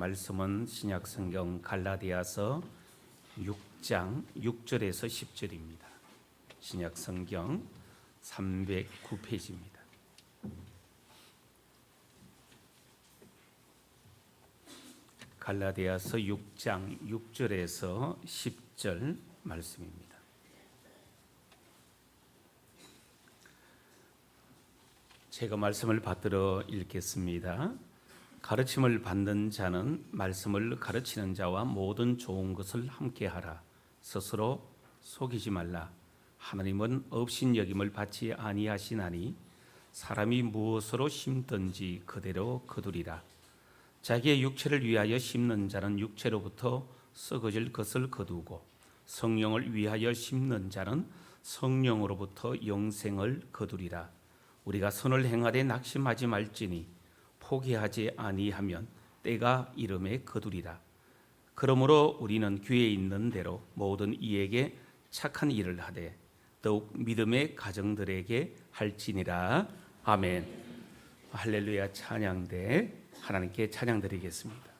말씀은 신약 성경 갈라디아서 6장 6절에서 10절입니다. 신약 성경 309페이지입니다. 갈라디아서 6장 6절에서 10절 말씀입니다. 제가 말씀을 받들어 읽겠습니다. 가르침을 받는 자는 말씀을 가르치는 자와 모든 좋은 것을 함께하라. 스스로 속이지 말라. 하나님은 업신여김을 받지 아니하시나니 사람이 무엇으로 심든지 그대로 거두리라. 자기의 육체를 위하여 심는 자는 육체로부터 썩어질 것을 거두고 성령을 위하여 심는 자는 성령으로부터 영생을 거두리라. 우리가 선을 행하되 낙심하지 말지니 포기하지 아니하면 때가 이름에 거두리라. 그러므로 우리는 귀에 있는 대로 모든 이에게 착한 일을 하되 더욱 믿음의 가정들에게 할지니라. 아멘. 할렐루야. 찬양대 하나님께 찬양드리겠습니다.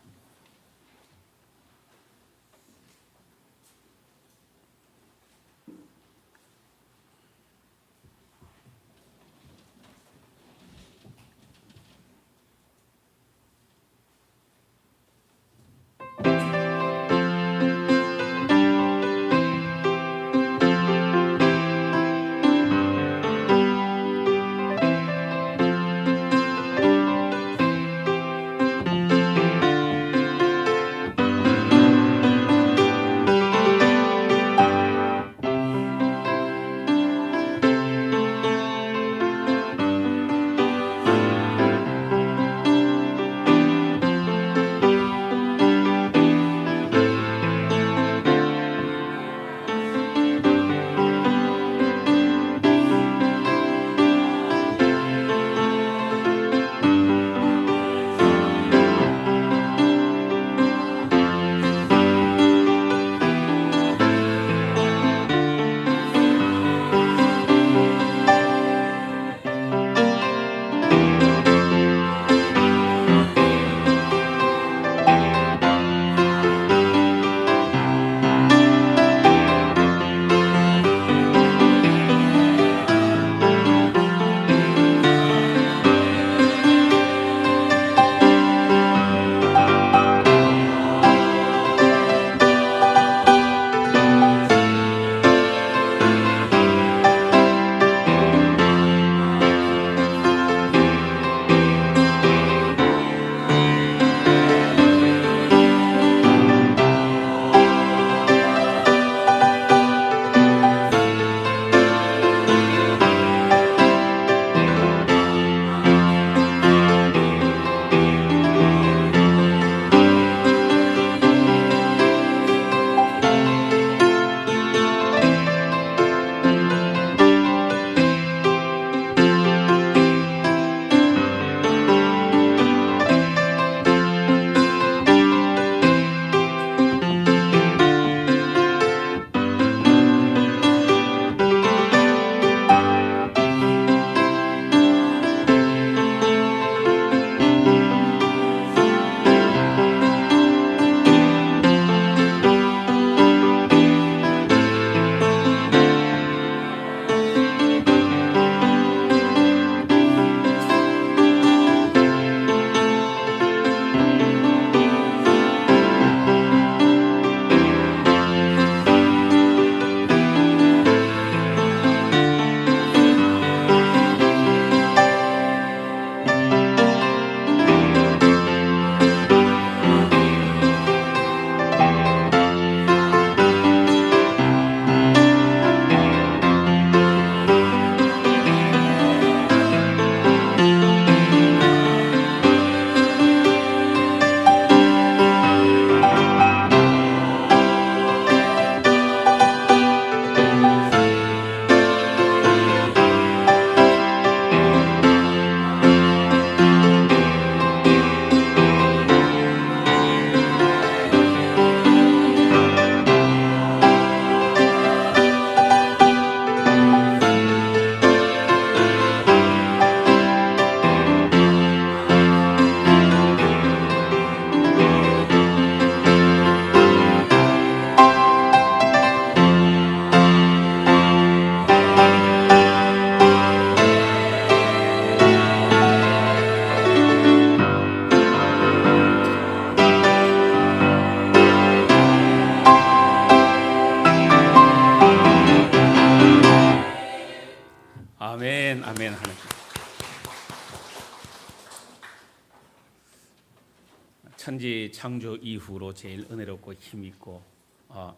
천지 창조 이후로 제일 은혜롭고 힘있고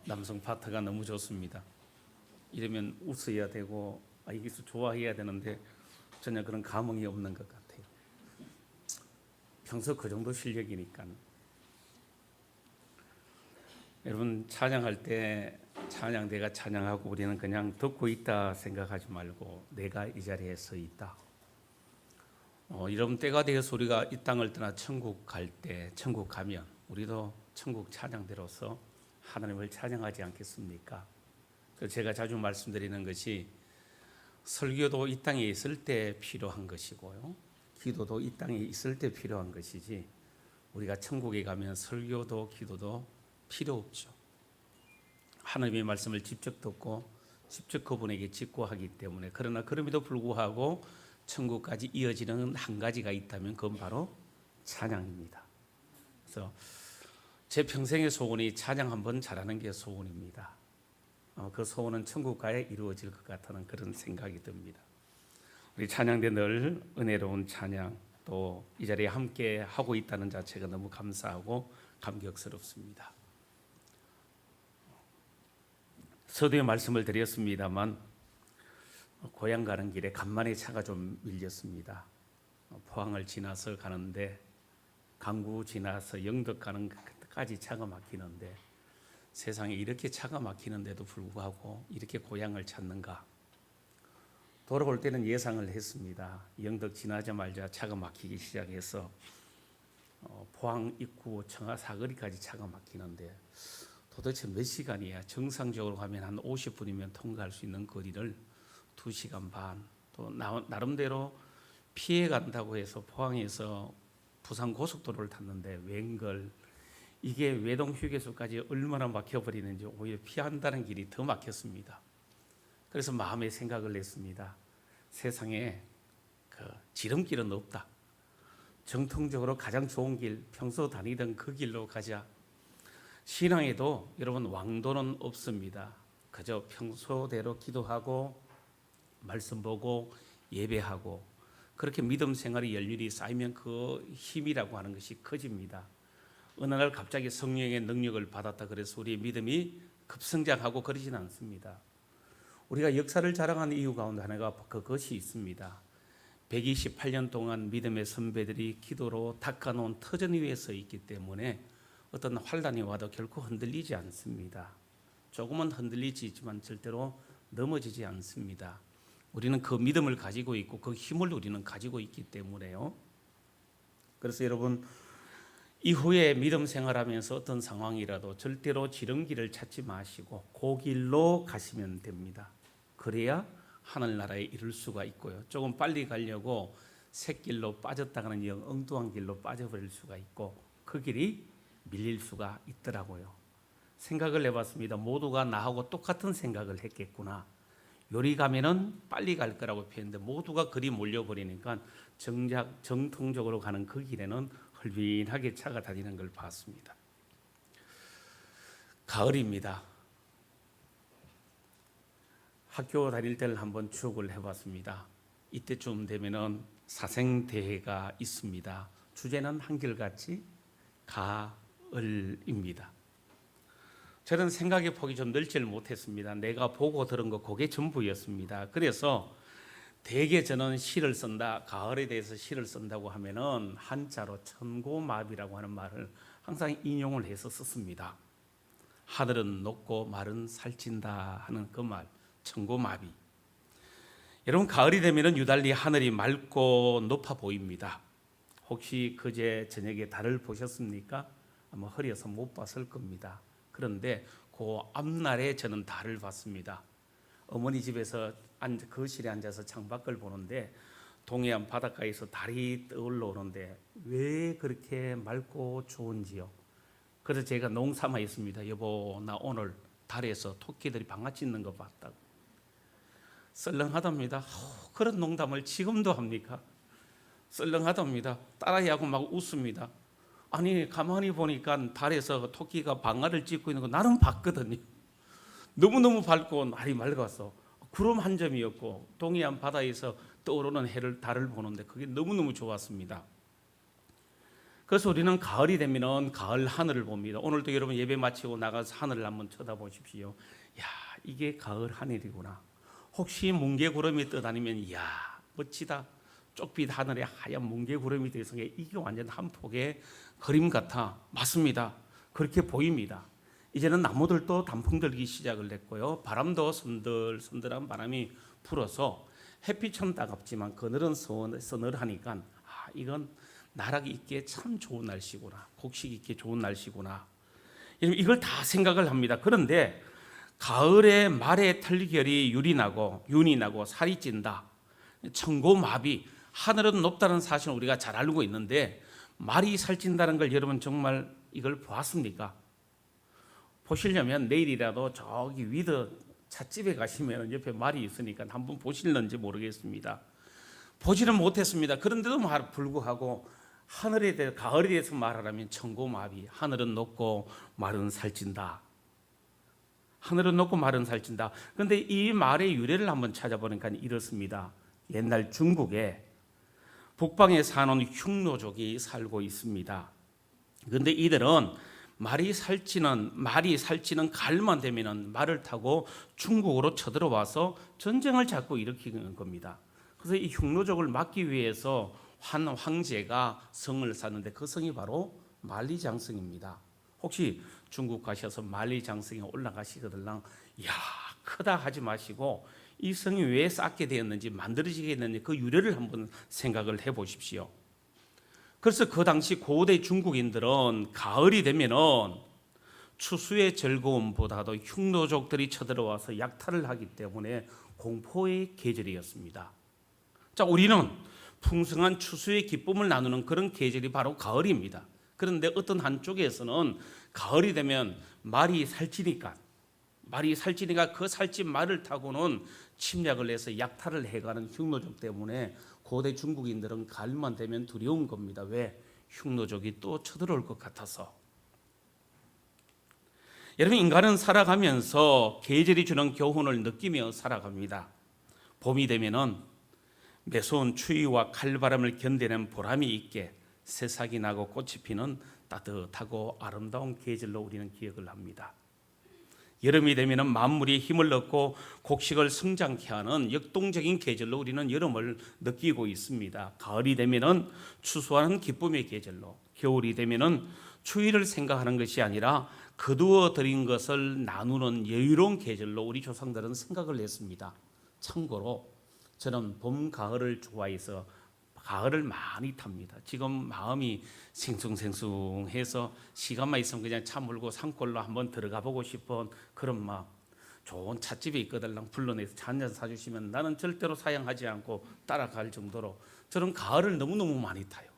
남성 파트가 너무 좋습니다. 이러면 웃어야 되고 이기서 좋아해야 되는데 전혀 그런 감흥이 없는 것 같아요. 평소 그 정도 실력이니까. 여러분 찬양할 때 찬양대가 찬양하고 우리는 그냥 듣고 있다 생각하지 말고 내가 이 자리에 서 있다. 여러분 때가 되어서 우리가 이 땅을 떠나 천국 갈 때 천국 가면 우리도 천국 찬양대로서 하나님을 찬양하지 않겠습니까? 그래서 제가 자주 말씀드리는 것이 설교도 이 땅에 있을 때 필요한 것이고요, 기도도 이 땅에 있을 때 필요한 것이지 우리가 천국에 가면 설교도 기도도 필요 없죠. 하나님의 말씀을 직접 듣고 직접 그분에게 직구하기 때문에. 그러나 그럼에도 불구하고 천국까지 이어지는 한 가지가 있다면 그건 바로 찬양입니다. 그래서 제 평생의 소원이 찬양 한번 잘하는 게 소원입니다. 그 소원은 천국 가야 이루어질 것 같다는 그런 생각이 듭니다. 우리 찬양대 늘 은혜로운 찬양 또 이 자리에 함께 하고 있다는 자체가 너무 감사하고 감격스럽습니다. 서두에 말씀을 드렸습니다만 고향 가는 길에 간만에 차가 좀 밀렸습니다. 포항을 지나서 가는데 강구 지나서 영덕 가는 끝까지 차가 막히는데 세상에 이렇게 차가 막히는데도 불구하고 이렇게 고향을 찾는가. 돌아올 때는 예상을 했습니다. 영덕 지나자마자 차가 막히기 시작해서 포항 입구 청하 사거리까지 차가 막히는데 도대체 몇 시간이야? 정상적으로 가면 한 50분이면 통과할 수 있는 거리를 2시간 반, 또 나름대로 피해 간다고 해서 포항에서 부산 고속도로를 탔는데 웬걸 이게 외동 휴게소까지 얼마나 막혀버리는지 오히려 피한다는 길이 더 막혔습니다. 그래서 마음에 생각을 냈습니다. 세상에 그 지름길은 없다. 정통적으로 가장 좋은 길, 평소 다니던 그 길로 가자. 신앙에도 여러분 왕도는 없습니다. 그저 평소대로 기도하고 말씀 보고 예배하고 그렇게 믿음 생활이 열렬히 쌓이면 그 힘이라고 하는 것이 커집니다. 어느 날 갑자기 성령의 능력을 받았다 그래서 우리의 믿음이 급성장하고 그러지는 않습니다. 우리가 역사를 자랑하는 이유 가운데 하나가 그것이 있습니다. 128년 동안 믿음의 선배들이 기도로 닦아놓은 터전 위에 서 있기 때문에 어떤 환란이 와도 결코 흔들리지 않습니다. 조금은 흔들리지만 절대로 넘어지지 않습니다. 우리는 그 믿음을 가지고 있고 그 힘을 우리는 가지고 있기 때문에요. 그래서 여러분 이후에 믿음 생활하면서 어떤 상황이라도 절대로 지름길을 찾지 마시고 그 길로 가시면 됩니다. 그래야 하늘나라에 이룰 수가 있고요. 조금 빨리 가려고 샛길로 빠졌다가는 영 엉뚱한 길로 빠져버릴 수가 있고 그 길이 밀릴 수가 있더라고요. 생각을 해봤습니다. 모두가 나하고 똑같은 생각을 했겠구나. 요리 가면은 빨리 갈 거라고 표현했는데 모두가 그리 몰려버리니까 정작 정통적으로 가는 그 길에는 헐빈하게 차가 다니는 걸 봤습니다. 가을입니다. 학교 다닐 때를 한번 추억을 해봤습니다. 이때쯤 되면은 사생대회가 있습니다. 주제는 한결같이 가을입니다. 저는 생각의 폭이 좀 넓지를 못했습니다. 내가 보고 들은 거 그게 전부였습니다. 그래서 대개 저는 시를 쓴다, 가을에 대해서 시를 쓴다고 하면은 한자로 천고마비라고 하는 말을 항상 인용을 해서 썼습니다. 하늘은 높고 말은 살찐다 하는 그 말, 천고마비. 여러분 가을이 되면은 유달리 하늘이 맑고 높아 보입니다. 혹시 그제 저녁에 달을 보셨습니까? 아마 흐려서 못 봤을 겁니다. 그런데 그 앞날에 저는 달을 봤습니다. 어머니 집에서 거실에 앉아서 창밖을 보는데 동해안 바닷가에서 달이 떠올라 오는데 왜 그렇게 맑고 좋은지요. 그래서 제가 농삼아 있습니다. 여보 나 오늘 달에서 토끼들이 방아치 있는 거 봤다고. 썰렁하답니다. 그런 농담을 지금도 합니까? 썰렁하답니다. 딸아이하고 막 웃습니다. 아니 가만히 보니까 달에서 토끼가 방아를 찧고 있는 거 나는 봤거든요. 너무너무 밝고 날이 맑았어. 구름 한 점이었고 동해안 바다에서 떠오르는 달을 보는데 그게 너무너무 좋았습니다. 그래서 우리는 가을이 되면은 가을 하늘을 봅니다. 오늘도 여러분 예배 마치고 나가서 하늘을 한번 쳐다보십시오. 야, 이게 가을 하늘이구나. 혹시 뭉게구름이 떠다니면 이야 멋지다. 쪽빛 하늘에 하얀 뭉게구름이 되어서 이게 완전 한 폭의 그림 같아. 맞습니다. 그렇게 보입니다. 이제는 나무들도 단풍 들기 시작을 했고요. 바람도 선들선들한 바람이 불어서 햇빛은 따갑지만 그늘은 서늘하니까 이건 나락이 있기에 참 좋은 날씨구나. 곡식 있기에 좋은 날씨구나. 이걸 다 생각을 합니다. 그런데 가을에 말의 털결이 윤이 나고 살이 찐다. 천고마비, 하늘은 높다는 사실은 우리가 잘 알고 있는데 말이 살찐다는 걸 여러분 정말 이걸 보았습니까? 보시려면 내일이라도 저기 위드 찻집에 가시면 옆에 말이 있으니까 한번 보실는지 모르겠습니다. 보지는 못했습니다. 그런데도 불구하고 하늘에 대해 가을에 대해서 말하라면 천고마비, 하늘은 높고 말은 살찐다. 하늘은 높고 말은 살찐다. 그런데 이 말의 유래를 한번 찾아보니까 이렇습니다. 옛날 중국에 북방에 사는 흉노족이 살고 있습니다. 그런데 이들은 말이 살찌는 가을만 되면은 말을 타고 중국으로 쳐들어와서 전쟁을 자꾸 일으키는 겁니다. 그래서 이 흉노족을 막기 위해서 한 황제가 성을 쌓는데 그 성이 바로 만리장성입니다. 혹시 중국 가셔서 만리장성에 올라가시거들랑 야 크다 하지 마시고 이 성이 왜 쌓게 되었는지 만들어지게 됐는지 그 유래를 한번 생각을 해보십시오. 그래서 그 당시 고대 중국인들은 가을이 되면은 추수의 즐거움보다도 흉노족들이 쳐들어와서 약탈을 하기 때문에 공포의 계절이었습니다. 자, 우리는 풍성한 추수의 기쁨을 나누는 그런 계절이 바로 가을입니다. 그런데 어떤 한쪽에서는 가을이 되면 말이 살찌니까 그 살찐 말을 타고는 침략을 해서 약탈을 해가는 흉노족 때문에 고대 중국인들은 가을만 되면 두려운 겁니다. 왜? 흉노족이 또 쳐들어올 것 같아서. 여러분, 인간은 살아가면서 계절이 주는 교훈을 느끼며 살아갑니다. 봄이 되면은 매서운 추위와 칼바람을 견디는 보람이 있게 새싹이 나고 꽃이 피는 따뜻하고 아름다운 계절로 우리는 기억을 합니다. 여름이 되면 만물이 힘을 얻고 곡식을 성장케 하는 역동적인 계절로 우리는 여름을 느끼고 있습니다. 가을이 되면 추수하는 기쁨의 계절로, 겨울이 되면 추위를 생각하는 것이 아니라 거두어 들인 것을 나누는 여유로운 계절로 우리 조상들은 생각을 했습니다. 참고로 저는 봄, 가을을 좋아해서 가을을 많이 탑니다. 지금 마음이 생숭생숭해서 시간만 있으면 그냥 차 몰고 산골로 한번 들어가 보고 싶은 그런 마음. 좋은 찻집이 있거든 불러내서 차 한잔 사주시면 나는 절대로 사양하지 않고 따라갈 정도로 저는 가을을 너무너무 많이 타요.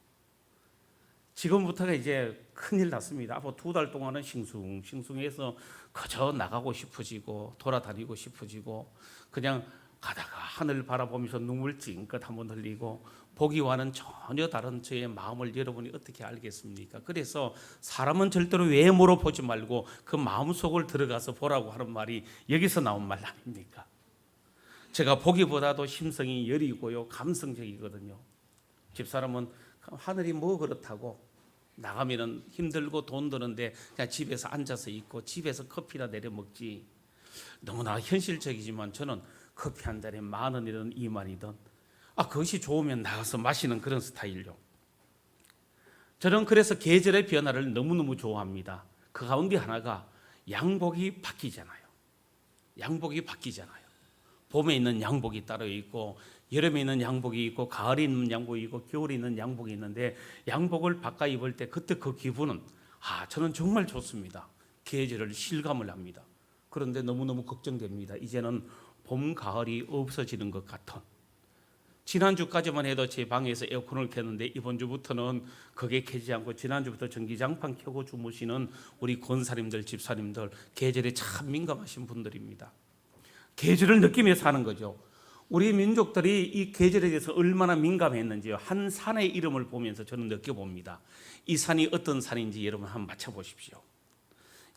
지금부터가 이제 큰일 났습니다. 앞으로 2달 동안은 싱숭해서 그저 나가고 싶어지고 돌아다니고 싶어지고 그냥 가다가 하늘 바라보면서 눈물 찡긋 한번 흘리고 보기와는 전혀 다른 저의 마음을 여러분이 어떻게 알겠습니까? 그래서 사람은 절대로 외모로 보지 말고 그 마음속을 들어가서 보라고 하는 말이 여기서 나온 말 아닙니까? 제가 보기보다도 심성이 여리고요 감성적이거든요. 집사람은 하늘이 뭐 그렇다고 나가면은 힘들고 돈 드는데 그냥 집에서 앉아서 있고 집에서 커피나 내려 먹지. 너무나 현실적이지만 저는 커피 한 잔에 10,000원이든 20,000원이든 그것이 좋으면 나가서 마시는 그런 스타일요. 저는 그래서 계절의 변화를 너무너무 좋아합니다. 그 가운데 하나가 양복이 바뀌잖아요. 봄에 있는 양복이 따로 있고 여름에 있는 양복이 있고 가을에 있는 양복이 있고 겨울에 있는 양복이 있는데 양복을 바꿔 입을 때 그때 그 기분은 저는 정말 좋습니다. 계절을 실감을 합니다. 그런데 너무너무 걱정됩니다. 이제는 봄, 가을이 없어지는 것 같은. 지난주까지만 해도 제 방에서 에어컨을 켰는데 이번 주부터는 그게 켜지 않고 지난주부터 전기장판 켜고 주무시는 우리 권사님들, 집사님들 계절에 참 민감하신 분들입니다. 계절을 느끼며 사는 거죠. 우리 민족들이 이 계절에 대해서 얼마나 민감했는지요. 한 산의 이름을 보면서 저는 느껴봅니다. 이 산이 어떤 산인지 여러분 한번 맞춰보십시오.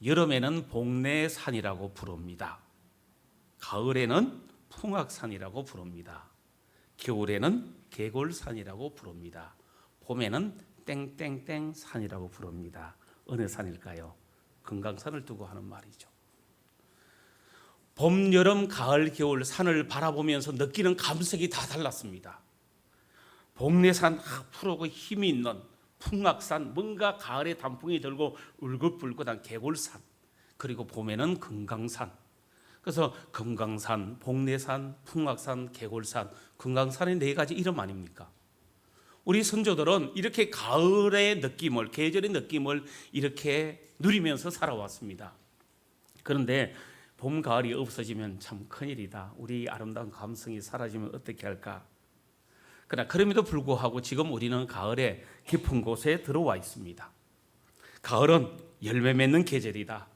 여름에는 복례산이라고 부릅니다. 가을에는 풍악산이라고 부릅니다. 겨울에는 계골산이라고 부릅니다. 봄에는 땡땡땡 산이라고 부릅니다. 어느 산일까요? 금강산을 두고 하는 말이죠. 봄, 여름, 가을, 겨울 산을 바라보면서 느끼는 감색이 다 달랐습니다. 복례산 푸르고 힘이 있는 풍악산, 뭔가 가을에 단풍이 들고 울긋불긋한 개골산, 그리고 봄에는 금강산. 그래서 금강산, 복례산, 풍악산, 개골산, 금강산의 네 가지 이름 아닙니까? 우리 선조들은 이렇게 가을의 느낌을, 계절의 느낌을 이렇게 누리면서 살아왔습니다. 그런데 봄, 가을이 없어지면 참 큰일이다. 우리 아름다운 감성이 사라지면 어떻게 할까? 그러나 그럼에도 불구하고 지금 우리는 가을의 깊은 곳에 들어와 있습니다. 가을은 열매 맺는 계절이다.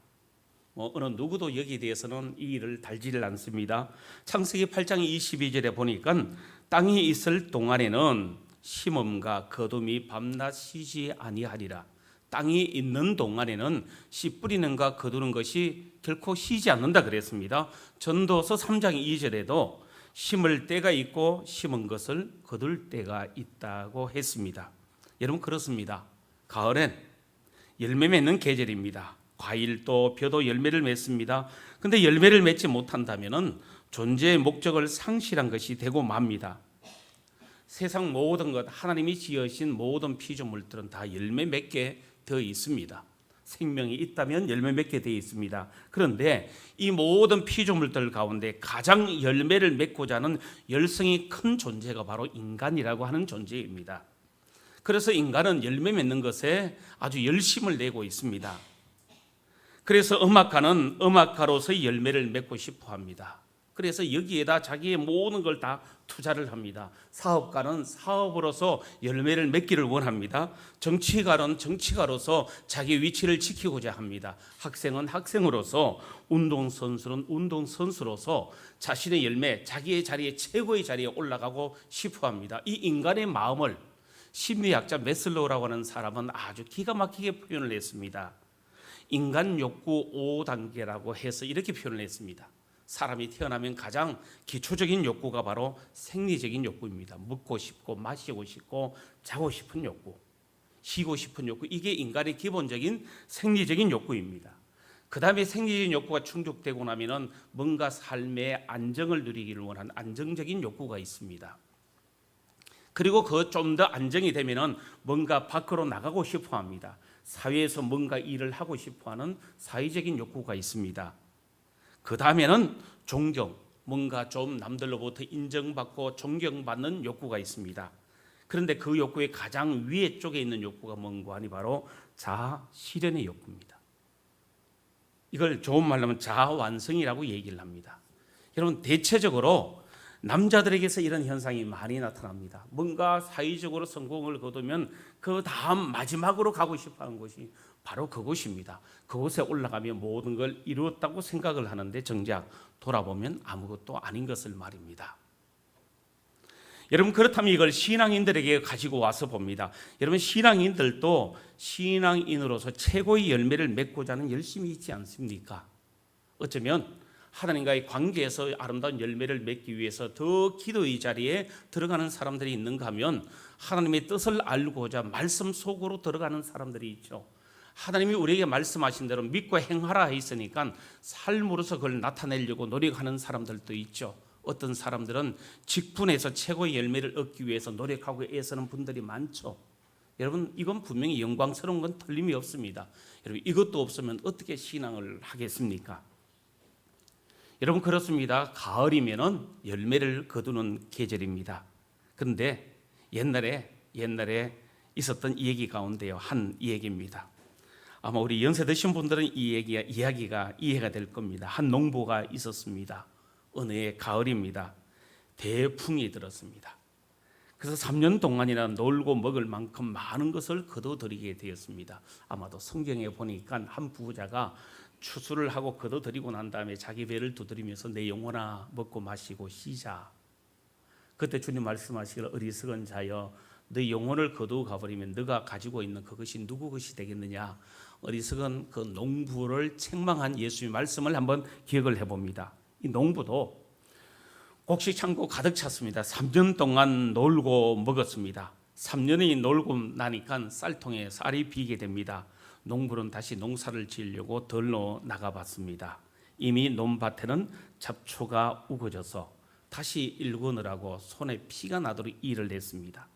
어느 누구도 여기에 대해서는 이 일을 달지를 않습니다. 창세기 8장 22절에 보니까 땅이 있을 동안에는 심음과 거둠이 밤낮 쉬지 아니하리라. 땅이 있는 동안에는 씨 뿌리는 것 거두는 것이 결코 쉬지 않는다 그랬습니다. 전도서 3장 2절에도 심을 때가 있고 심은 것을 거둘 때가 있다고 했습니다. 여러분 그렇습니다. 가을엔 열매 맺는 계절입니다. 과일도 벼도 열매를 맺습니다. 그런데 열매를 맺지 못한다면 존재의 목적을 상실한 것이 되고 맙니다. 세상 모든 것, 하나님이 지으신 모든 피조물들은 다 열매 맺게 되어 있습니다. 생명이 있다면 열매 맺게 되어 있습니다. 그런데 이 모든 피조물들 가운데 가장 열매를 맺고자 하는 열성이 큰 존재가 바로 인간이라고 하는 존재입니다. 그래서 인간은 열매 맺는 것에 아주 열심을 내고 있습니다. 그래서 음악가는 음악가로서의 열매를 맺고 싶어 합니다. 그래서 여기에다 자기의 모든 걸 다 투자를 합니다. 사업가는 사업으로서 열매를 맺기를 원합니다. 정치가는 정치가로서 자기 위치를 지키고자 합니다. 학생은 학생으로서, 운동선수는 운동선수로서 자신의 열매, 자기의 자리에, 최고의 자리에 올라가고 싶어 합니다. 이 인간의 마음을 심리학자 메슬로우라고 하는 사람은 아주 기가 막히게 표현을 했습니다. 인간 욕구 5단계라고 해서 이렇게 표현을 했습니다. 사람이 태어나면 가장 기초적인 욕구가 바로 생리적인 욕구입니다. 먹고 싶고 마시고 싶고 자고 싶은 욕구, 쉬고 싶은 욕구, 이게 인간의 기본적인 생리적인 욕구입니다. 그 다음에 생리적인 욕구가 충족되고 나면 뭔가 삶의 안정을 누리기를 원하는 안정적인 욕구가 있습니다. 그리고 그 좀 더 안정이 되면 뭔가 밖으로 나가고 싶어 합니다. 사회에서 뭔가 일을 하고 싶어 하는 사회적인 욕구가 있습니다. 그 다음에는 존경, 뭔가 좀 남들로부터 인정받고 존경받는 욕구가 있습니다. 그런데 그 욕구의 가장 위에 쪽에 있는 욕구가 뭔가 하니 바로 자아 실현의 욕구입니다. 이걸 좋은 말로 하면 자아 완성이라고 얘기를 합니다. 여러분 대체적으로 남자들에게서 이런 현상이 많이 나타납니다. 뭔가 사회적으로 성공을 거두면 그 다음 마지막으로 가고 싶어하는 곳이 바로 그곳입니다. 그곳에 올라가면 모든 걸 이루었다고 생각을 하는데 정작 돌아보면 아무것도 아닌 것을 말입니다. 여러분 그렇다면 이걸 신앙인들에게 가지고 와서 봅니다. 여러분 신앙인들도 신앙인으로서 최고의 열매를 맺고자 하는 열심이 있지 않습니까? 어쩌면 하나님과의 관계에서 아름다운 열매를 맺기 위해서 더 기도의 자리에 들어가는 사람들이 있는가 하면 하나님의 뜻을 알고자 말씀 속으로 들어가는 사람들이 있죠. 하나님이 우리에게 말씀하신 대로 믿고 행하라 했으니까 삶으로서 그걸 나타내려고 노력하는 사람들도 있죠. 어떤 사람들은 직분에서 최고의 열매를 얻기 위해서 노력하고 애쓰는 분들이 많죠. 여러분 이건 분명히 영광스러운 건 틀림이 없습니다. 여러분 이것도 없으면 어떻게 신앙을 하겠습니까? 여러분 그렇습니다. 가을이면은 열매를 거두는 계절입니다. 그런데 옛날에 있었던 이 얘기 가운데요 한 이야기입니다. 아마 우리 연세 드신 분들은 이 이야기가 이해가 될 겁니다. 한 농부가 있었습니다. 어느 해 가을입니다. 대풍이 들었습니다. 그래서 3년 동안이나 놀고 먹을 만큼 많은 것을 거둬들이게 되었습니다. 아마도 성경에 보니까 한 부자가 추수를 하고 거둬들이고 난 다음에 자기 배를 두드리면서 내 영혼아 먹고 마시고 쉬자. 그때 주님 말씀하시기를 어리석은 자여 너 영혼을 거두어 가버리면 너가 가지고 있는 그것이 누구 것이 되겠느냐. 어리석은 그 농부를 책망한 예수의 말씀을 한번 기억을 해봅니다. 이 농부도 곡식 창고 가득 찼습니다. 3년 동안 놀고 먹었습니다. 3년이 놀고 나니까 쌀통에 쌀이 비게 됩니다. 농부는 다시 농사를 지으려고 덜러 나가봤습니다. 이미 논밭에는 잡초가 우거져서 다시 일구느라고 손에 피가 나도록 일을 했습니다.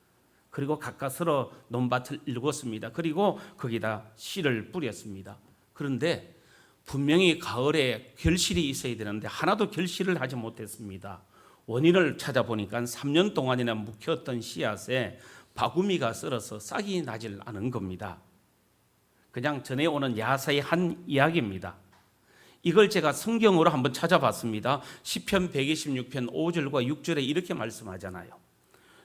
그리고 가까스로 논밭을 일궜습니다. 그리고 거기다 씨를 뿌렸습니다. 그런데 분명히 가을에 결실이 있어야 되는데 하나도 결실을 하지 못했습니다. 원인을 찾아보니까 3년 동안이나 묵혔던 씨앗에 바구미가 썰어서 싹이 나질 않은 겁니다. 그냥 전해오는 야사의 한 이야기입니다. 이걸 제가 성경으로 한번 찾아봤습니다. 시편 126편 5절과 6절에 이렇게 말씀하잖아요.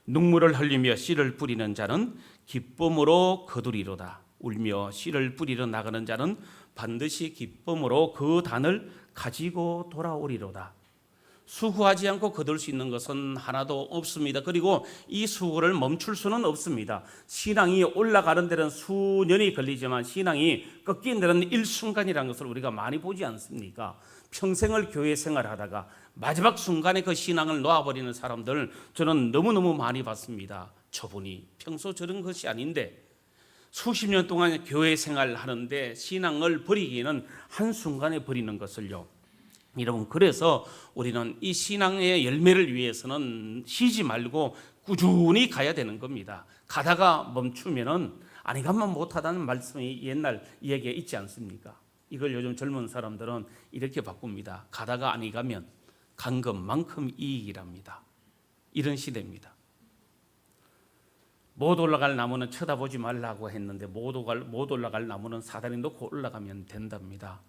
눈물을 흘리며 씨를 뿌리는 자는 기쁨으로 거두리로다. 울며 씨를 뿌리러 나가는 자는 반드시 기쁨으로 그 단을 가지고 돌아오리로다. 수고하지 않고 거둘 수 있는 것은 하나도 없습니다. 그리고 이 수고를 멈출 수는 없습니다. 신앙이 올라가는 데는 수년이 걸리지만 신앙이 꺾이는 데는 일순간이라는 것을 우리가 많이 보지 않습니까? 평생을 교회 생활하다가 마지막 순간에 그 신앙을 놓아버리는 사람들 저는 너무너무 많이 봤습니다. 저분이 평소 저런 것이 아닌데 수십 년 동안 교회 생활하는데 신앙을 버리기에는 한순간에 버리는 것을요. 여러분, 그래서 우리는 이 신앙의 열매를 위해서는 쉬지 말고 꾸준히 가야 되는 겁니다. 가다가 멈추면은 아니 가면 못하다는 말씀이 옛날 이야기가 있지 않습니까? 이걸 요즘 젊은 사람들은 이렇게 바꿉니다. 가다가 아니 가면 간 것만큼 이익이랍니다. 이런 시대입니다. 못 올라갈 나무는 쳐다보지 말라고 했는데 못 올라갈 나무는 사다리 놓고 올라가면 된답니다.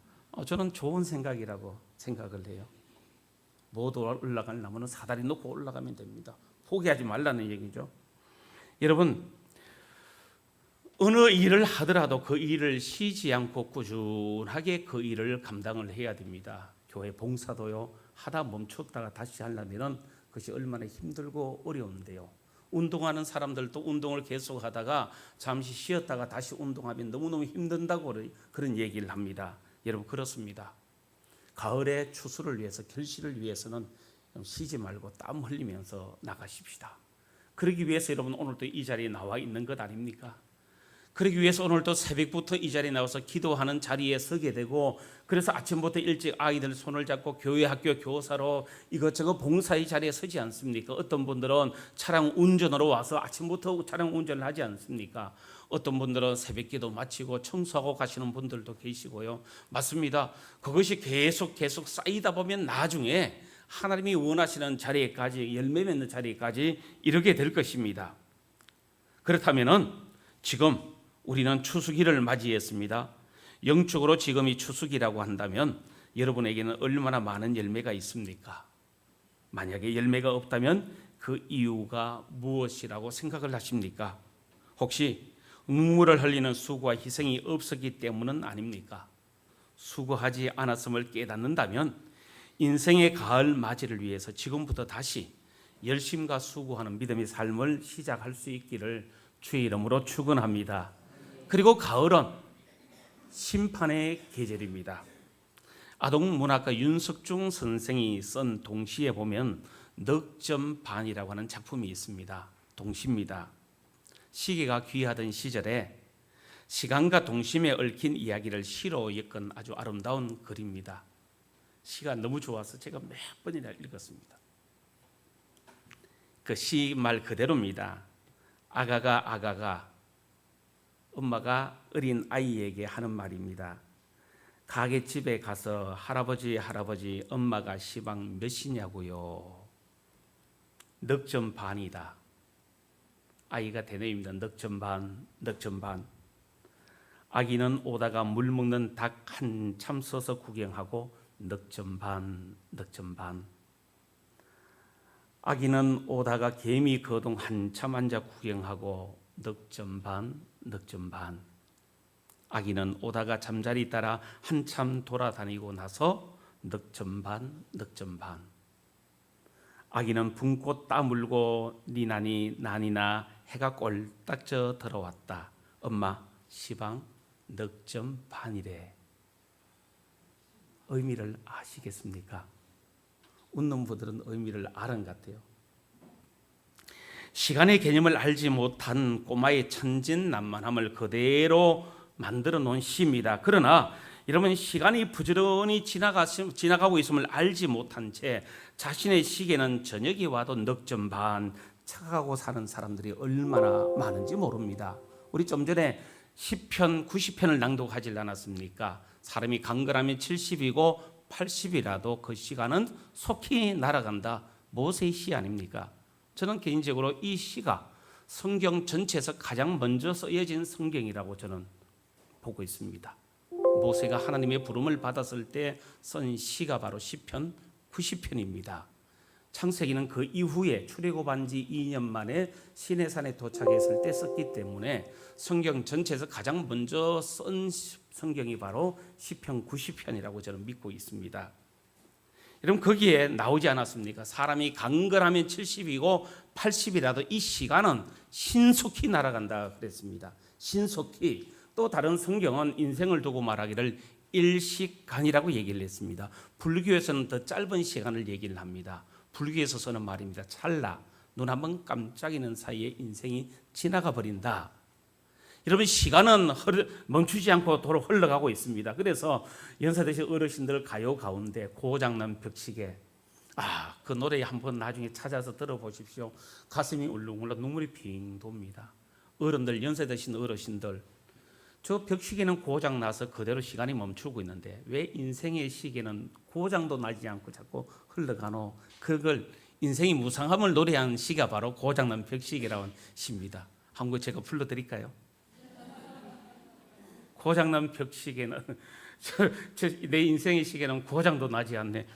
저는 좋은 생각이라고 생각을 해요. 못 올라갈 나무는 사다리 놓고 올라가면 됩니다. 포기하지 말라는 얘기죠. 여러분, 어느 일을 하더라도 그 일을 쉬지 않고 꾸준하게 그 일을 감당을 해야 됩니다. 교회 봉사도요, 하다 멈췄다가 다시 하려면 그것이 얼마나 힘들고 어려운데요. 운동하는 사람들도 운동을 계속하다가 잠시 쉬었다가 다시 운동하면 너무너무 힘든다고 그런 얘기를 합니다. 여러분, 그렇습니다. 가을에 추수를 위해서, 결실을 위해서는 쉬지 말고 땀 흘리면서 나가십시다. 그러기 위해서 여러분 오늘도 이 자리에 나와 있는 것 아닙니까? 그러기 위해서 오늘도 새벽부터 이 자리에 나와서 기도하는 자리에 서게 되고, 그래서 아침부터 일찍 아이들 손을 잡고 교회 학교 교사로 이것저것 봉사의 자리에 서지 않습니까? 어떤 분들은 차량 운전으로 와서 아침부터 차량 운전을 하지 않습니까? 어떤 분들은 새벽 기도 마치고 청소하고 가시는 분들도 계시고요. 맞습니다. 그것이 계속 쌓이다 보면 나중에 하나님이 원하시는 자리에까지, 열매 맺는 자리에까지 이르게 될 것입니다. 그렇다면은 지금 우리는 추수기를 맞이했습니다. 영적으로 지금이 추수기라고 한다면 여러분에게는 얼마나 많은 열매가 있습니까? 만약에 열매가 없다면 그 이유가 무엇이라고 생각을 하십니까? 혹시 눈물을 흘리는 수고와 희생이 없었기 때문은 아닙니까? 수고하지 않았음을 깨닫는다면 인생의 가을 맞이를 위해서 지금부터 다시 열심과 수고하는 믿음의 삶을 시작할 수 있기를 주의 이름으로 축원합니다. 그리고 가을은 심판의 계절입니다. 아동문학가 윤석중 선생이 쓴 동시에 보면 넉점반이라고 하는 작품이 있습니다. 동시입니다. 시계가 귀하던 시절에 시간과 동심에 얽힌 이야기를 시로 엮은 아주 아름다운 글입니다. 시가 너무 좋아서 제가 몇 번이나 읽었습니다. 그 시 말 그대로입니다. 아가가 엄마가 어린 아이에게 하는 말입니다. 가게집에 가서 할아버지 엄마가 시방 몇이냐고요. 넉점 반이다. 아이가 대뇌입니다. 넉점 반. 아기는 오다가 물 먹는 닭 한참 서서 구경하고 넉점 반. 아기는 오다가 개미 거동 한참 앉아 구경하고 넉점 반. 아기는 오다가 잠자리 따라 한참 돌아다니고 나서 넉점 반. 아기는 붕꽃 따물고 나니나 해가 꼴딱 져 들어왔다. 엄마 시방 넉점 반이래. 의미를 아시겠습니까? 웃는 분들은 의미를 아는 것 같아요. 시간의 개념을 알지 못한 꼬마의 천진난만함을 그대로 만들어 놓은 시입니다. 그러나 여러분, 시간이 부지런히 지나가고 있음을 알지 못한 채 자신의 시계는 저녁이 와도 넉점 반 차가고 사는 사람들이 얼마나 많은지 모릅니다. 우리 좀 전에 10편, 90편을 낭독하지 않았습니까? 사람이 강건하면 70이고 80이라도 그 시간은 속히 날아간다. 모세의 시 아닙니까? 저는 개인적으로 이 시가 성경 전체에서 가장 먼저 쓰여진 성경이라고 저는 보고 있습니다. 모세가 하나님의 부름을 받았을 때 쓴 시가 바로 시편 90편입니다. 창세기는 그 이후에 출애굽한 지 2년 만에 시내산에 도착했을 때 썼기 때문에 성경 전체에서 가장 먼저 쓴 성경이 바로 시편 90편이라고 저는 믿고 있습니다. 여러분, 거기에 나오지 않았습니까? 사람이 강건하면 70이고 80이라도 이 시간은 신속히 날아간다 그랬습니다. 신속히. 또 다른 성경은 인생을 두고 말하기를 일시간이라고 얘기를 했습니다. 불교에서는 더 짧은 시간을 얘기를 합니다. 불교에서 쓰는 말입니다. 찰나, 눈 한번 깜짝이는 사이에 인생이 지나가 버린다. 여러분, 시간은 멈추지 않고 도로 흘러가고 있습니다. 그래서 연세 드신 어르신들 가요 가운데 고장난 벽시계, 그 노래 한번 나중에 찾아서 들어보십시오. 가슴이 울렁울렁 눈물이 빙 돕니다. 어른들, 연세 드신 어르신들, 저 벽시계는 고장나서 그대로 시간이 멈추고 있는데 왜 인생의 시계는 고장도 나지 않고 자꾸 흘러가노? 그걸 인생이 무상함을 노래한 시가 바로 고장난 벽시계라는 시입니다. 한번 제가 불러드릴까요? 고장난 벽시계는 내 인생의 시계는 고장도 나지 않네.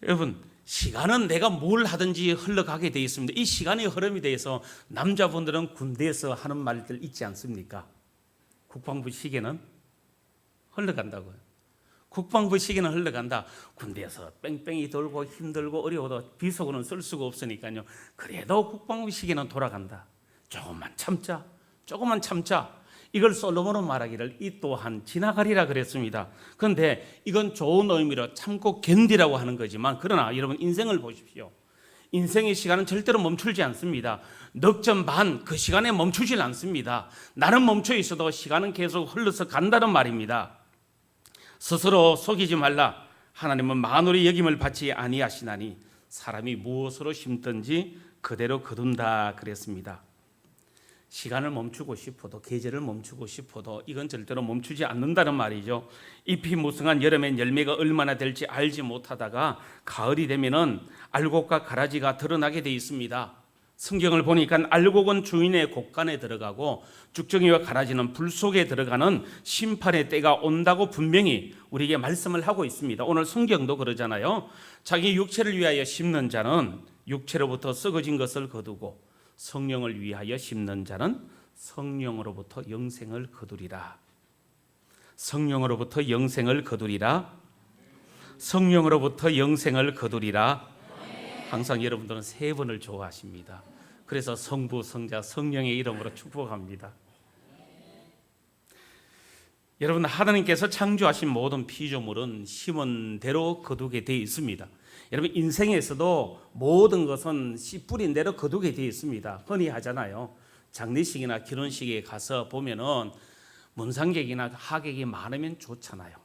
여러분, 시간은 내가 뭘 하든지 흘러가게 되어 있습니다. 이 시간의 흐름에 대해서 남자분들은 군대에서 하는 말들 있지 않습니까? 국방부 시계는 흘러간다고요. 국방부 시계는 흘러간다. 군대에서 뺑뺑이 돌고 힘들고 어려워도 비속어는 쓸 수가 없으니까요. 그래도 국방부 시계는 돌아간다. 조금만 참자. 조금만 참자. 이걸 솔로몬은 말하기를 이 또한 지나가리라 그랬습니다. 그런데 이건 좋은 의미로 참고 견디라고 하는 거지만, 그러나 여러분, 인생을 보십시오. 인생의 시간은 절대로 멈추지 않습니다. 넉점 반 그 시간에 멈추질 않습니다. 나는 멈춰 있어도 시간은 계속 흘러서 간다는 말입니다. 스스로 속이지 말라. 하나님은 만물의 여김을 받지 아니하시나니 사람이 무엇으로 심든지 그대로 거둔다 그랬습니다. 시간을 멈추고 싶어도, 계절을 멈추고 싶어도 이건 절대로 멈추지 않는다는 말이죠. 잎이 무성한 여름엔 열매가 얼마나 될지 알지 못하다가 가을이 되면은 알곡과 가라지가 드러나게 돼 있습니다. 성경을 보니까 알곡은 주인의 곳간에 들어가고 쭉정이와 가라지는 불 속에 들어가는 심판의 때가 온다고 분명히 우리에게 말씀을 하고 있습니다. 오늘 성경도 그러잖아요. 자기 육체를 위하여 심는 자는 육체로부터 썩어진 것을 거두고 성령을 위하여 심는 자는 성령으로부터 영생을 거두리라. 성령으로부터 영생을 거두리라. 성령으로부터 영생을 거두리라. 항상 여러분들은 세 번을 좋아하십니다. 그래서 성부, 성자, 성령의 이름으로 축복합니다. 여러분, 하나님께서 창조하신 모든 피조물은 심은 대로 거두게 되어 있습니다. 여러분, 인생에서도 모든 것은 씨 뿌린 대로 거두게 되어 있습니다. 흔히 하잖아요. 장례식이나 결혼식에 가서 보면은 문상객이나 하객이 많으면 좋잖아요.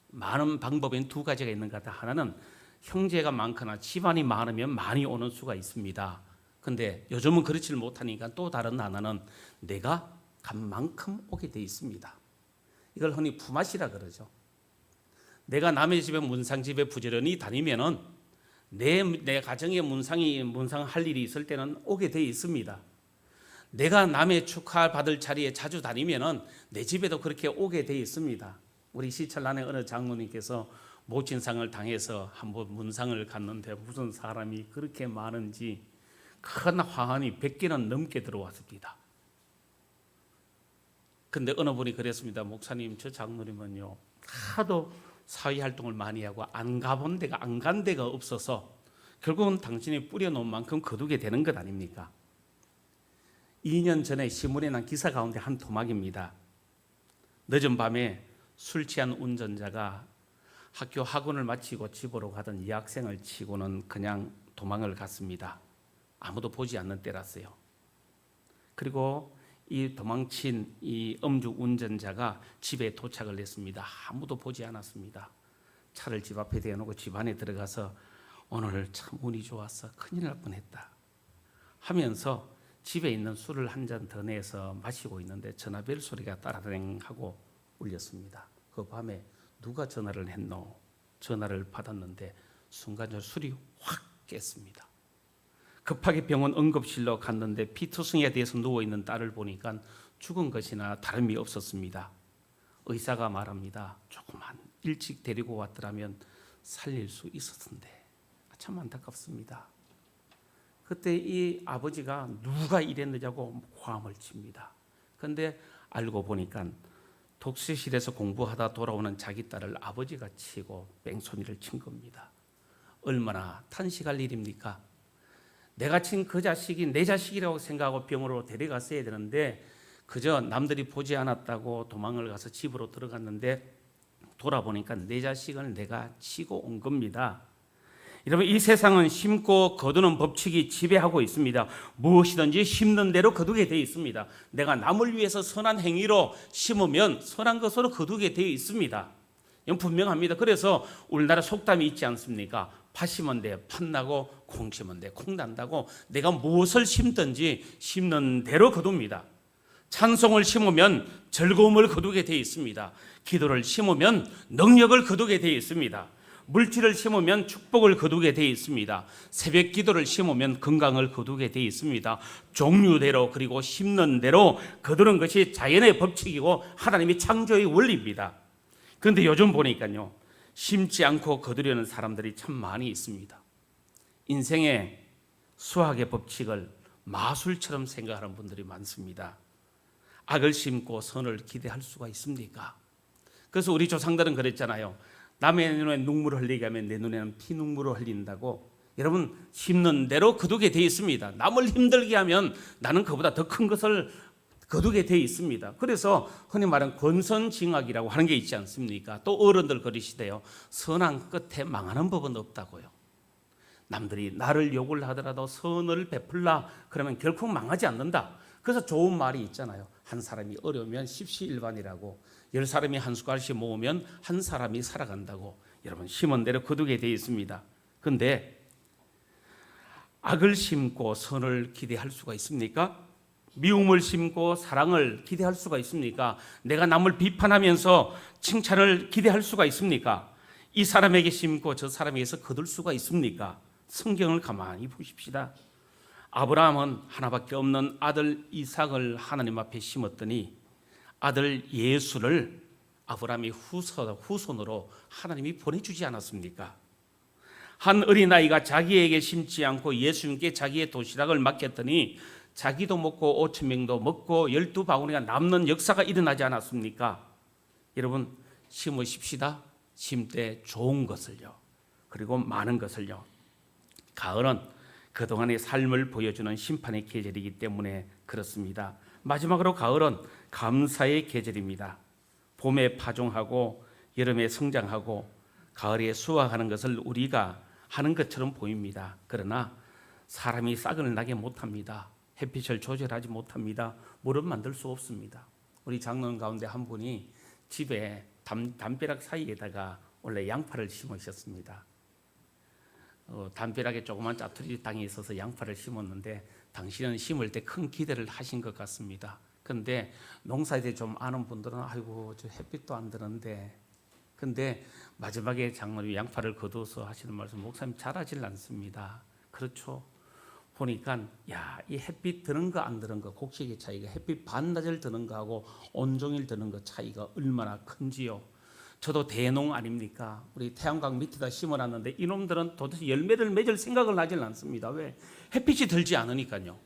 많은 방법엔 두 가지가 있는 것 같아요. 하나는 형제가 많거나 집안이 많으면 많이 오는 수가 있습니다. 근데 요즘은 그렇지 못하니까 또 다른 하나는 내가 간 만큼 오게 되어 있습니다. 이걸 흔히 품앗이라 그러죠. 내가 남의 집에 문상집에 부지런히 다니면은 내 가정에 문상할 일이 있을 때는 오게 돼 있습니다. 내가 남의 축하받을 자리에 자주 다니면은 내 집에도 그렇게 오게 돼 있습니다. 우리 시찰란에 어느 장로님께서 모친상을 당해서 한번 문상을 갔는데 무슨 사람이 그렇게 많은지 큰 화환이 100개는 넘게 들어왔습니다. 근데 어느 분이 그랬습니다. 목사님, 저 장로님은요 하도 사회활동을 많이 하고 안 가본 데가, 안 간 데가 없어서 결국은 당신이 뿌려놓은 만큼 거두게 되는 것 아닙니까? 2년 전에 신문에 난 기사 가운데 한 토막입니다. 늦은 밤에 술 취한 운전자가 학교 학원을 마치고 집으로 가던 여학생을 치고는 그냥 도망을 갔습니다. 아무도 보지 않는 때랐어요. 그리고 이 도망친 이 음주 운전자가 집에 도착을 했습니다. 아무도 보지 않았습니다. 차를 집 앞에 대놓고 집 안에 들어가서 오늘 참 운이 좋았어, 큰일 날 뻔했다 하면서 집에 있는 술을 한 잔 더 내서 마시고 있는데 전화벨 소리가 따라댕 하고 울렸습니다. 그 밤에 누가 전화를 했노? 전화를 받았는데 순간적으로 술이 확 깼습니다. 급하게 병원 응급실로 갔는데 피투성이에 대해서 누워있는 딸을 보니까 죽은 것이나 다름이 없었습니다. 의사가 말합니다. 조금만 일찍 데리고 왔더라면 살릴 수 있었는데. 참 안타깝습니다. 그때 이 아버지가 누가 이랬느냐고 고함을 칩니다. 그런데 알고 보니까 독서실에서 공부하다 돌아오는 자기 딸을 아버지가 치고 뺑소니를 친 겁니다. 얼마나 탄식할 일입니까? 내가 친 그 자식이 내 자식이라고 생각하고 병원으로 데려갔어야 되는데 그저 남들이 보지 않았다고 도망을 가서 집으로 들어갔는데 돌아보니까 내 자식을 내가 치고 온 겁니다. 여러분, 이 세상은 심고 거두는 법칙이 지배하고 있습니다. 무엇이든지 심는 대로 거두게 되어 있습니다. 내가 남을 위해서 선한 행위로 심으면 선한 것으로 거두게 되어 있습니다. 이건 분명합니다. 그래서 우리나라 속담이 있지 않습니까? 팥 심은 데 팥나고 콩 심은 데 콩 난다고 내가 무엇을 심든지 심는 대로 거둡니다. 찬송을 심으면 즐거움을 거두게 되어 있습니다. 기도를 심으면 능력을 거두게 되어 있습니다. 물질을 심으면 축복을 거두게 되어 있습니다. 새벽 기도를 심으면 건강을 거두게 되어 있습니다. 종류대로 그리고 심는 대로 거두는 것이 자연의 법칙이고 하나님의 창조의 원리입니다. 그런데 요즘 보니까요, 심지 않고 거두려는 사람들이 참 많이 있습니다. 인생의 수학의 법칙을 마술처럼 생각하는 분들이 많습니다. 악을 심고 선을 기대할 수가 있습니까? 그래서 우리 조상들은 그랬잖아요. 남의 눈에 눈물을 흘리게 하면 내 눈에는 피눈물을 흘린다고. 여러분, 심는 대로 거두게 되어 있습니다. 남을 힘들게 하면 나는 그보다 더 큰 것을 거두게 되어 있습니다. 그래서 흔히 말하는 권선징악이라고 하는 게 있지 않습니까? 또 어른들 그러시대요. 선한 끝에 망하는 법은 없다고요. 남들이 나를 욕을 하더라도 선을 베풀라 그러면 결코 망하지 않는다. 그래서 좋은 말이 있잖아요. 한 사람이 어려우면 십시일반이라고, 10사람이 한 숟갈씩 모으면 한 사람이 살아간다고. 여러분, 심은 대로 거두게 되어 있습니다. 그런데 악을 심고 선을 기대할 수가 있습니까? 미움을 심고 사랑을 기대할 수가 있습니까? 내가 남을 비판하면서 칭찬을 기대할 수가 있습니까? 이 사람에게 심고 저 사람에게서 거둘 수가 있습니까? 성경을 가만히 보십시다. 아브라함은 하나밖에 없는 아들 이삭을 하나님 앞에 심었더니 아들 예수를 아브라함이 후손으로 하나님이 보내주지 않았습니까? 한 어린아이가 자기에게 심지 않고 예수님께 자기의 도시락을 맡겼더니 자기도 먹고 5,000명도 먹고 12바구니가 남는 역사가 일어나지 않았습니까? 여러분, 심으십시다. 심때 좋은 것을요, 그리고 많은 것을요. 가을은 그동안의 삶을 보여주는 심판의 계절이기 때문에 그렇습니다. 마지막으로 가을은 감사의 계절입니다. 봄에 파종하고 여름에 성장하고 가을에 수확하는 것을 우리가 하는 것처럼 보입니다. 그러나 사람이 싹을 나게 못합니다. 햇빛을 조절하지 못합니다. 물은 만들 수 없습니다. 우리 장로님 가운데 한 분이 집에 담벼락 사이에다가 원래 양파를 심으셨습니다. 담벼락에 조그만 짜투리 땅이 있어서 양파를 심었는데 당신은 심을 때 큰 기대를 하신 것 같습니다. 그런데 농사에 대해 좀 아는 분들은 아이고 저 햇빛도 안 드는데, 근데 마지막에 장로님이 양파를 거둬서 하시는 말씀, 목사님 잘하질 않습니다. 그렇죠. 보니까 이 햇빛 드는 거 안 드는 거 곡식의 차이가, 햇빛 반나절 드는 거하고 온종일 드는 거 차이가 얼마나 큰지요. 저도 대농 아닙니까? 우리 태양광 밑에다 심어놨는데 이놈들은 도대체 열매를 맺을 생각을 하질 않습니다. 왜? 햇빛이 들지 않으니까요.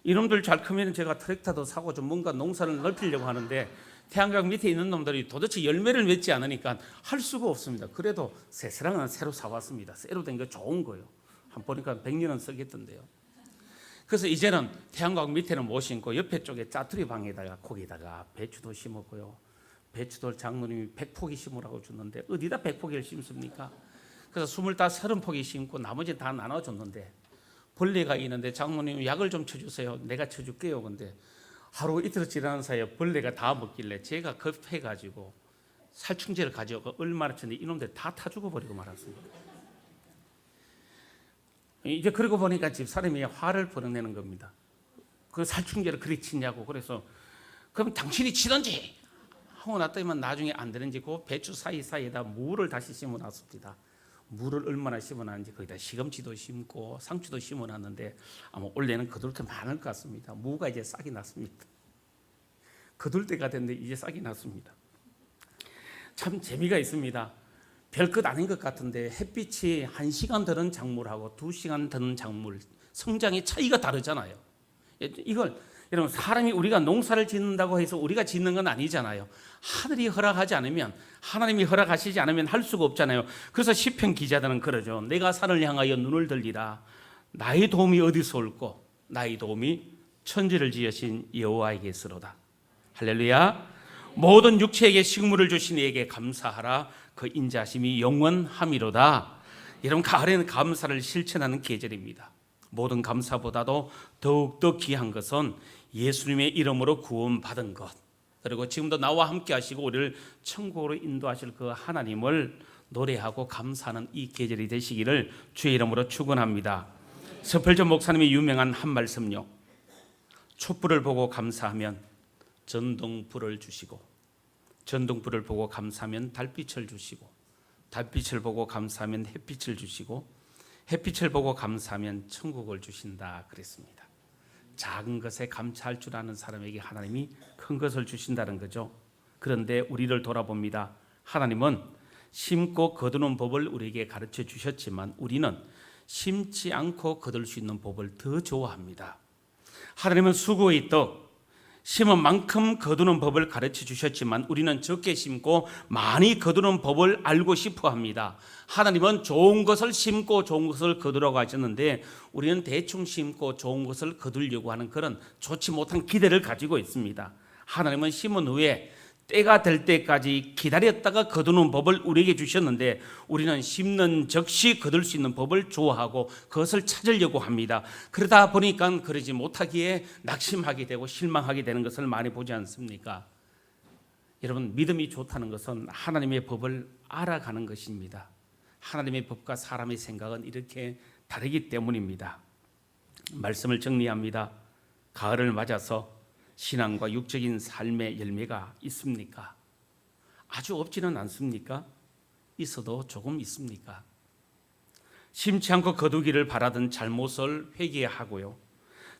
이놈들 잘 크면 제가 트랙터도 사고 좀 뭔가 농사를 넓히려고 하는데 태양광 밑에 있는 놈들이 도대체 열매를 맺지 않으니까 할 수가 없습니다. 그래도 새스랑은 새로 사왔습니다. 새로 된 거 좋은 거예요. 한 보니까 100년은 쓰겠던데요. 그래서 이제는 태양광 밑에는 못 심고 옆에 쪽에 짜투리 방에다가 거기다가 배추도 심었고요. 배추도 장로님이 100포기 심으라고 줬는데 어디다 100포기를 심습니까? 그래서 25, 30포기 심고 나머지 다 나눠줬는데 벌레가 있는데 장모님 약을 좀 쳐주세요. 내가 쳐줄게요. 근데 하루 이틀 지나는 사이에 벌레가 다 먹길래 제가 급해가지고 살충제를 가져가 얼마나 쳤는데 이놈들 다 타 죽어버리고 말았습니다. 이제 그러고 보니까 집사람이 화를 벌어내는 겁니다. 그 살충제를 그리 치냐고. 그래서 그럼 당신이 치든지 하고 놨더니만 나중에 안 되는지 그 배추 사이사이에다 무를 다시 심어놨습니다. 무를 얼마나 심어놨는지 거기다 시금치도 심고 상추도 심어놨는데 아마 올해는 거둘 게 많을 것 같습니다. 무가 이제 싹이 났습니다. 거둘 때가 됐는데 이제 싹이 났습니다. 참 재미가 있습니다. 별것 아닌 것 같은데 햇빛이 1시간 드는 작물하고 2시간 드는 작물 성장의 차이가 다르잖아요. 이걸 여러분 사람이 우리가 농사를 짓는다고 해서 우리가 짓는 건 아니잖아요. 하늘이 허락하지 않으면 하나님이 허락하시지 않으면 할 수가 없잖아요. 그래서 시편 기자들은 그러죠. 내가 산을 향하여 눈을 들리라. 나의 도움이 어디서 올꼬? 나의 도움이 천지를 지으신 여호와에게서로다. 할렐루야. 모든 육체에게 식물을 주신 이에게 감사하라. 그 인자심이 영원함이로다. 여러분 가을에는 감사를 실천하는 계절입니다. 모든 감사보다도 더욱더 귀한 것은 예수님의 이름으로 구원받은 것, 그리고 지금도 나와 함께 하시고 우리를 천국으로 인도하실 그 하나님을 노래하고 감사하는 이 계절이 되시기를 주의 이름으로 축원합니다. 서펄전 목사님이 유명한 한 말씀요. 촛불을 보고 감사하면 전등불을 주시고, 전등불을 보고 감사하면 달빛을 주시고, 달빛을 보고 감사하면 햇빛을 주시고, 햇빛을 보고 감사하면 천국을 주신다 그랬습니다. 작은 것에 감사할 줄 아는 사람에게 하나님이 큰 것을 주신다는 거죠. 그런데 우리를 돌아봅니다. 하나님은 심고 거두는 법을 우리에게 가르쳐 주셨지만 우리는 심지 않고 거둘 수 있는 법을 더 좋아합니다. 하나님은 수고의 떡, 심은 만큼 거두는 법을 가르쳐 주셨지만 우리는 적게 심고 많이 거두는 법을 알고 싶어 합니다. 하나님은 좋은 것을 심고 좋은 것을 거두라고 하셨는데 우리는 대충 심고 좋은 것을 거두려고 하는 그런 좋지 못한 기대를 가지고 있습니다. 하나님은 심은 후에 때가 될 때까지 기다렸다가 거두는 법을 우리에게 주셨는데 우리는 심는 즉시 거둘 수 있는 법을 좋아하고 그것을 찾으려고 합니다. 그러다 보니까 그러지 못하기에 낙심하게 되고 실망하게 되는 것을 많이 보지 않습니까? 여러분 믿음이 좋다는 것은 하나님의 법을 알아가는 것입니다. 하나님의 법과 사람의 생각은 이렇게 다르기 때문입니다. 말씀을 정리합니다. 가을을 맞아서 신앙과 육적인 삶의 열매가 있습니까? 아주 없지는 않습니까? 있어도 조금 있습니까? 심지 않고 거두기를 바라던 잘못을 회개하고요.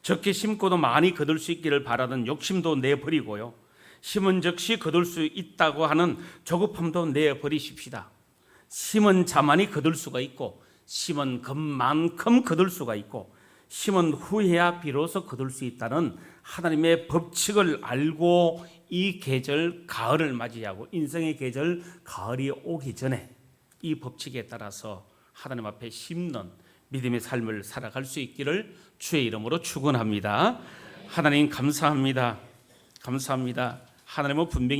적게 심고도 많이 거둘 수 있기를 바라던 욕심도 내버리고요. 심은 즉시 거둘 수 있다고 하는 조급함도 내버리십시다. 심은 자만이 거둘 수가 있고 심은 것만큼 거둘 수가 있고 심은 후에야 비로소 거둘 수 있다는 하나님의 법칙을 알고 이 계절 가을을 맞이하고 인생의 계절 가을이 오기 전에 이 법칙에 따라서 하나님 앞에 심는 믿음의 삶을 살아갈 수 있기를 주의 이름으로 축원합니다. 하나님 감사합니다. 감사합니다. 하나님은 분명히